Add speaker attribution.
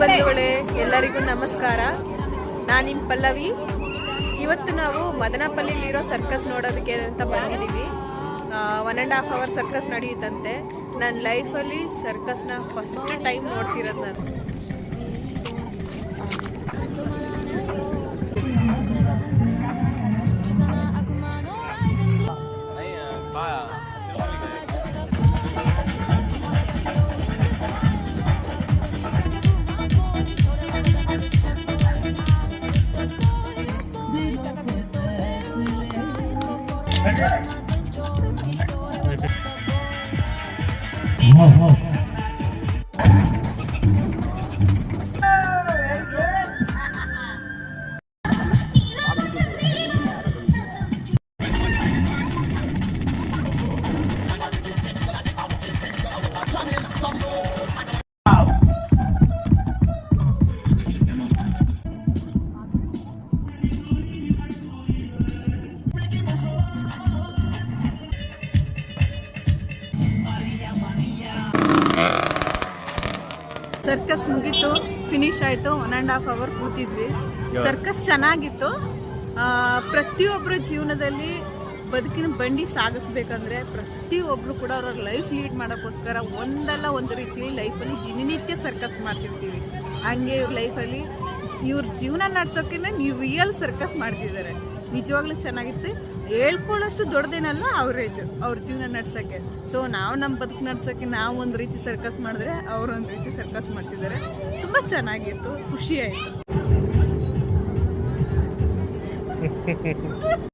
Speaker 1: ಬಂಧುಗಳೇ, ಎಲ್ಲರಿಗೂ ನಮಸ್ಕಾರ. ನಾನು ನಿಮ್ಮ ಪಲ್ಲವಿ. ಇವತ್ತು ನಾವು ಮದನಪಲ್ಲಿಲಿರೋ ಸರ್ಕಸ್ ನೋಡೋದಕ್ಕೆ ಅಂತ ಬಂದಿದ್ದೀವಿ. 1.5 hour ಸರ್ಕಸ್ ನಡೆಯುತ್ತಂತೆ. ನನ್ನ ಲೈಫಲ್ಲಿ ಸರ್ಕಸ್ನ ಫಸ್ಟ್ ಟೈಮ್ ನೋಡ್ತಿರೋದು ನಾನು. ಸರ್ಕಸ್ ಮುಗೀತು, ಫಿನಿಶ್ ಆಯಿತು. 1.5 hour ಕೂತಿದ್ವಿ. ಸರ್ಕಸ್ ಚೆನ್ನಾಗಿತ್ತು. ಪ್ರತಿಯೊಬ್ಬರ ಜೀವನದಲ್ಲಿ ಬದುಕಿನ ಬಂಡಿ ಸಾಗಿಸ್ಬೇಕಂದ್ರೆ ಪ್ರತಿಯೊಬ್ಬರು ಕೂಡ ಅವ್ರ ಲೈಫ್ ಲೀಡ್ ಮಾಡೋಕ್ಕೋಸ್ಕರ ಒಂದಲ್ಲ ಒಂದು ರೀತಿಯಲ್ಲಿ ಲೈಫಲ್ಲಿ ದಿನನಿತ್ಯ ಸರ್ಕಸ್ ಮಾಡ್ತಿರ್ತೀವಿ. ಹಂಗೆ ಇವ್ರ ಲೈಫಲ್ಲಿ ಇವ್ರ ಜೀವನ ನಡೆಸೋಕ್ಕಿಂತ ನೀವು ರಿಯಲ್ ಸರ್ಕಸ್ ಮಾಡ್ತಿದ್ದಾರೆ. ನಿಜವಾಗ್ಲೂ ಚೆನ್ನಾಗಿತ್ತು. ಹೇಳ್ಕೊಳ್ಳೋಷ್ಟು ದೊಡ್ಡದೇನಲ್ಲ ಅವರೇಜ್ ಅವ್ರ ಜೀವನ ನಡ್ಸೋಕ್ಕೆ. ಸೊ ನಾವು ನಮ್ಮ ಬದುಕು ನಡ್ಸೋಕ್ಕೆ ನಾವು ಒಂದು ರೀತಿ ಸರ್ಕಸ್ ಮಾಡಿದ್ರೆ ಅವ್ರು ಒಂದು ರೀತಿ ಸರ್ಕಸ್ ಮಾಡ್ತಿದ್ದಾರೆ. ತುಂಬ ಚೆನ್ನಾಗಿತ್ತು, ಖುಷಿ ಆಯಿತು.